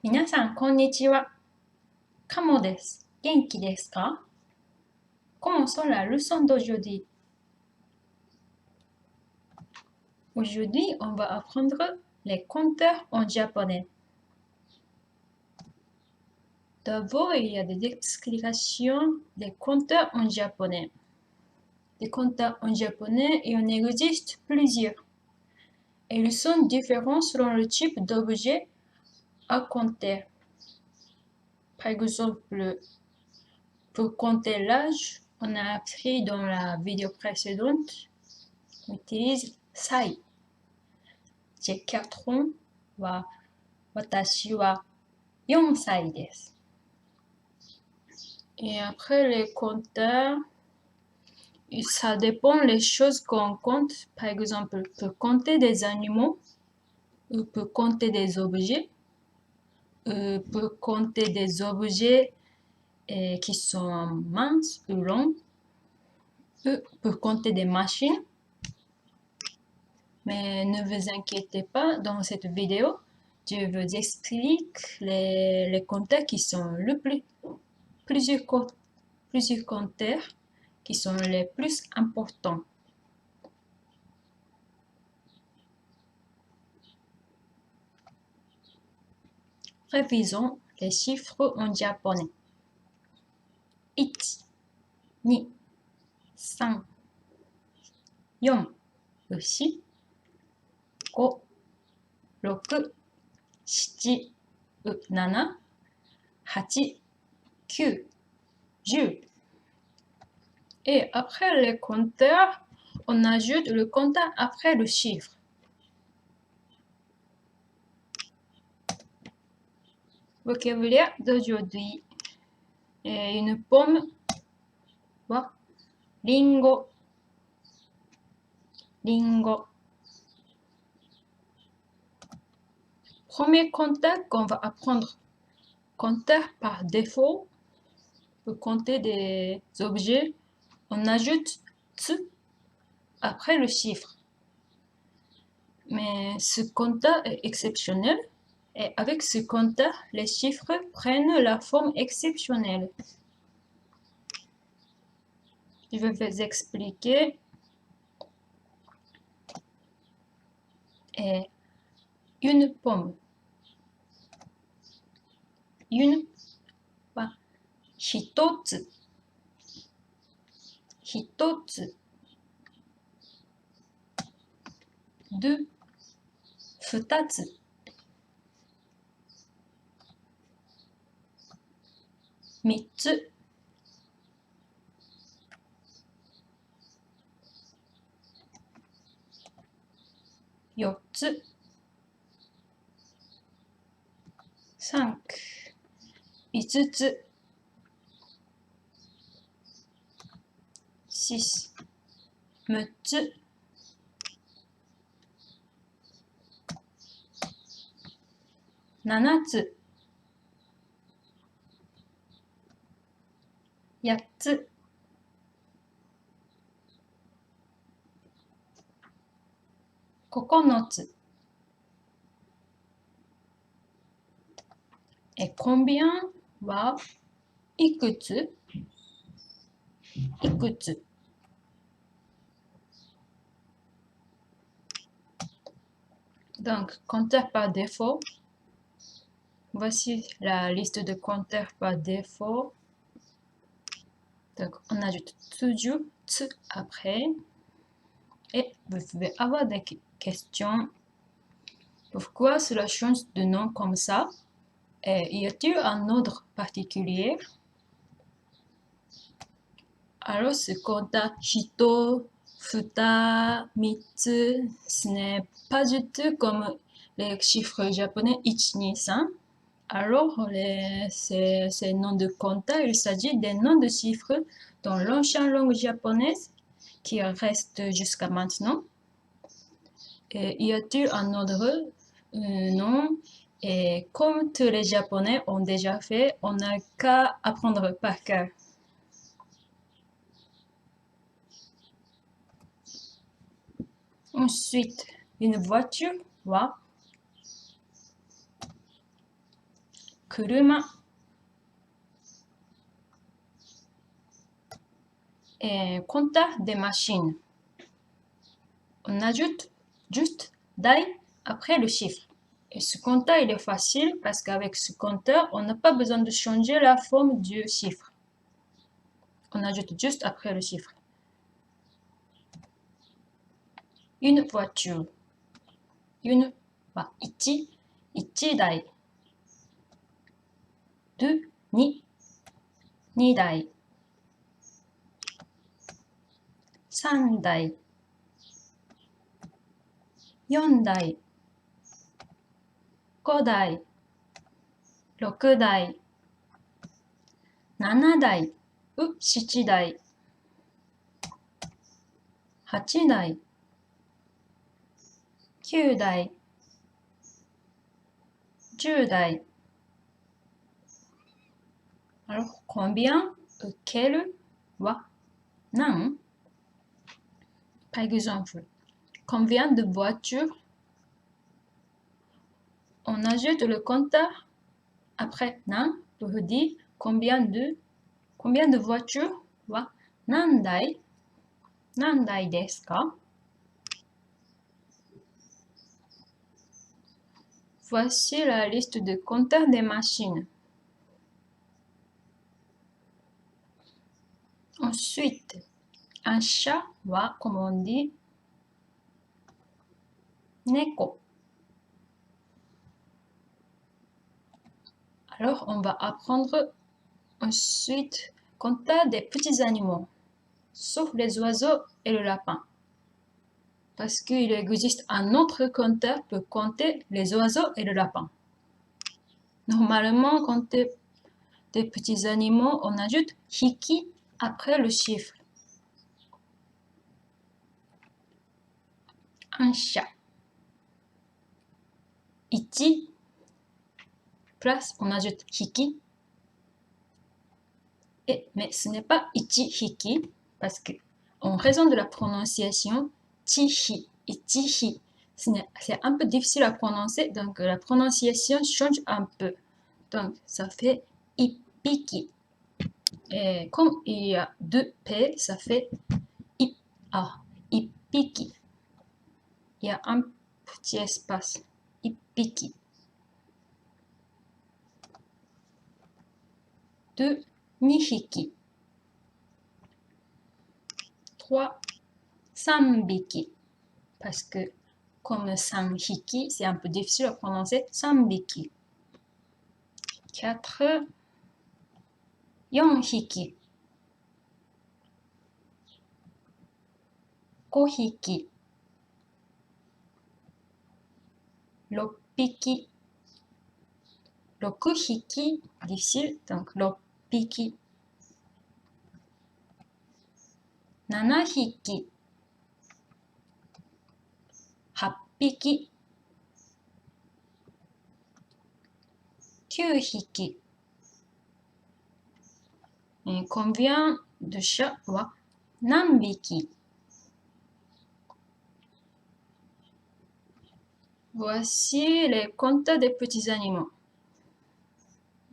皆さん、こんにちは。カモです。元気ですか Commençons la leçon d'aujourd'hui. Aujourd'hui, on va apprendre les compteurs en japonais. D'abord, il y a des explications des compteurs en japonais. Les compteurs en japonais, il en existe plusieurs. Et ils sont différents selon le type d'objet à compter. Par exemple, pour compter l'âge, on a appris dans la vidéo précédente, on utilise sai. J'ai 4 ans. Watashi wa 4 歳です. Et après les compteurs, ça dépend des choses qu'on compte. Par exemple, on peut compter des animaux, on peut compter des objets, on peut compter des objets qui sont minces ou longs, on peut compter des machines. Mais ne vous inquiétez pas, dans cette vidéo, je vous explique les compteurs qui sont plusieurs compteurs qui sont les plus importants. Révisons les chiffres en japonais. 1, 2, 3, 4, 5, 6, 7, 8, 9, 10. Et après les compteurs, on ajoute le compteur après le chiffre. Vocabulaire d'aujourd'hui. Une pomme, lingo, lingo. Premier compteur qu'on va apprendre. Compteur par défaut. Pour compter des objets, on ajoute tsu après le chiffre. Mais ce compteur est exceptionnel et avec ce compteur, les chiffres prennent la forme exceptionnelle. Je vais vous expliquer. Et une pomme. Une wa hitotsu. Hitotsu. 2, 2つ. 3つ. 4つ. 5, 5つ. 6, 6つ. 7つ. 8つ. 9つ. Et combien はいくつ? いくつ? Donc, compteur par défaut. Voici la liste de compteurs par défaut. Donc, on ajoute toujours tsu après. Et vous pouvez avoir des questions. Pourquoi cela change de nom comme ça? Et y a-t-il un ordre particulier? Alors, ce compteur hito, futa, mitsu, ce n'est pas du tout comme les chiffres japonais 1, 2, 3. Alors, ces noms de compteurs, il s'agit des noms de chiffres dans l'ancienne langue japonaise qui reste jusqu'à maintenant. Et y a-t-il un ordre? Non. Et comme tous les Japonais ont déjà fait, on n'a qu'à apprendre par cœur. Ensuite, une voiture wa kuruma. Et compteur des machines. On ajoute juste dai après le chiffre. Et ce compteur, il est facile parce qu'avec ce compteur, on n'a pas besoin de changer la forme du chiffre. On ajoute juste après le chiffre. Une voiture. Une, ichi, ichidai. Deux, nidai. Sandai. Yondai. Godai. Rokudai. Nanadai. Shichidai. Hachidai. Kyudai. Judai. Alors, combien, quel, wa, nan. Par exemple, combien de voitures? On ajoute le compteur après nan pour dire combien de voitures? Wa, nandai desu ka? Voici la liste de compteurs des machines. Ensuite, un chat, comme on dit, neko. Alors, on va apprendre ensuite compteur des petits animaux, sauf les oiseaux et le lapin. Parce qu'il existe un autre compteur pour compter les oiseaux et le lapin. Normalement, compter des petits animaux, on ajoute hiki après le chiffre. Un chat. Ichi, place, on ajoute hiki. Mais ce n'est pas ichi hiki, parce que, en raison de la prononciation, tihi, ichihi, c'est un peu difficile à prononcer, donc la prononciation change un peu. Donc, ça fait ipiki. Et comme il y a deux P, ça fait ipiki. Il y a un petit espace. Ipiki. 2, 2匹. 3, 3匹. Parce que comme 3匹, c'est un peu difficile à prononcer. 3匹. 4, 4匹. 5匹. 6匹. 6匹, difficile, donc 6匹. 7匹. 8匹. 9匹. Combien de chats wa nanbiki? Voici les comptes des petits animaux.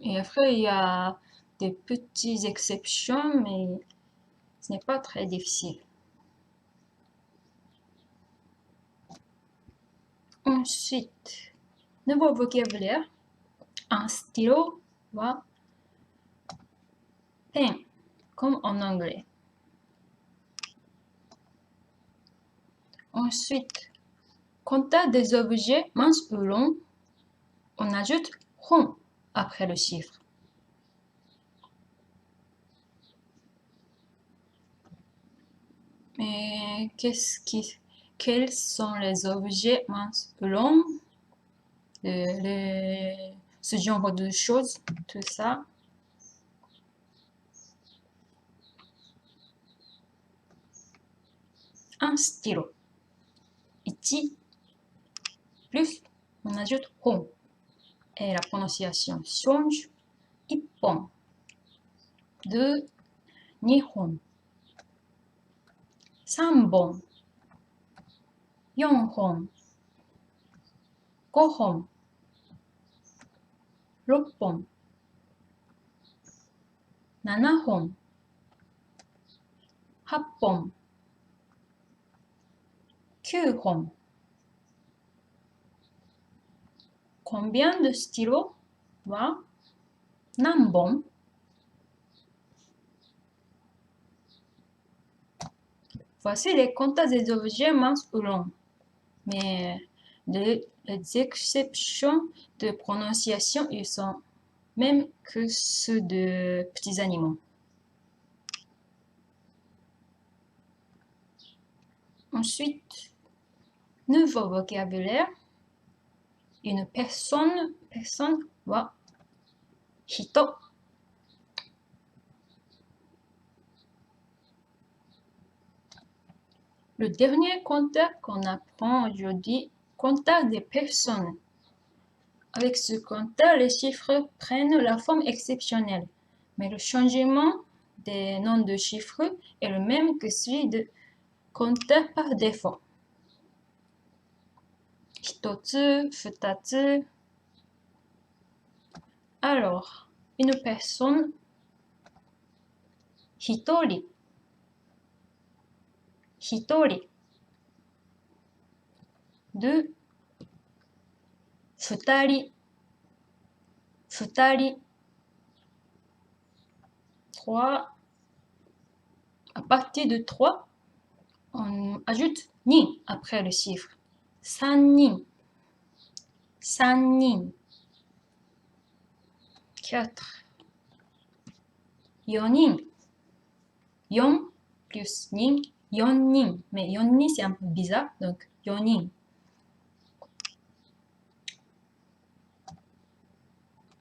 Et après, il y a des petites exceptions, mais ce n'est pas très difficile. Ensuite, nouveau vocabulaire. Un stylo wa pen, comme en anglais. Ensuite, compteur des objets minces ou longs, on ajoute hon après le chiffre. Mais quels sont les objets minces ou longs? Ce genre de choses, tout ça. Un stylo. Ichi, plus, on ajoute hon. Et la prononciation change. Ippon. 2, 2本. 3本. 4本. 5本. 6本、7本、8本、9本。Combien de stylos va? 何本? Voici les comptes des objets minces ou longs. Mais les exceptions de prononciation, ils sont même que ceux de petits animaux. Ensuite, nouveau vocabulaire. Une personne va hito. Le dernier compteur qu'on apprend aujourd'hui, compteur des personnes. Avec ce compteur, les chiffres prennent la forme exceptionnelle, mais le changement des noms de chiffres est le même que celui de compteur par défaut. Hitotsu, futatsu. Alors, une personne, hitori. Hitori. 2, 二人。二人。3. À partir de 3, on ajoute ni après le chiffre. 三人。三人。4. 4人。4 plus 人。4人。Mais 4人, c'est un peu bizarre, donc 4人。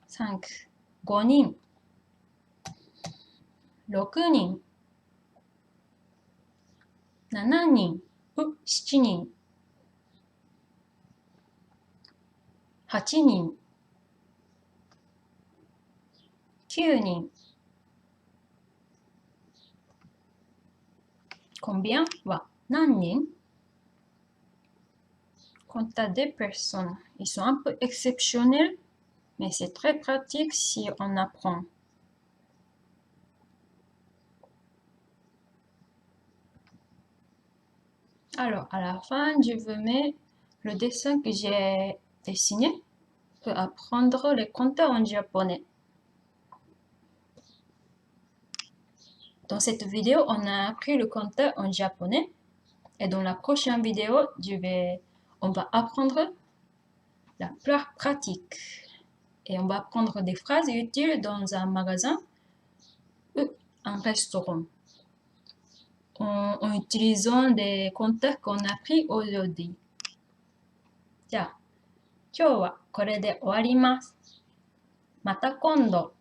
5. 5人。6人。7人。7人。8人。9人。Combien va? 何人? Quant à des personnes, ils sont un peu exceptionnels, mais c'est très pratique si on apprend. Alors, à la fin, je vous mets le dessin que j'ai dessiné pour apprendre les compteurs en japonais. Dans cette vidéo, on a appris le compteur en japonais. Et dans la prochaine vidéo, on va apprendre la pratique. Et on va apprendre des phrases utiles dans un magasin ou un restaurant. En utilisant des compteurs qu'on a appris aujourd'hui. じゃあ、今日はこれで終わります。また今度。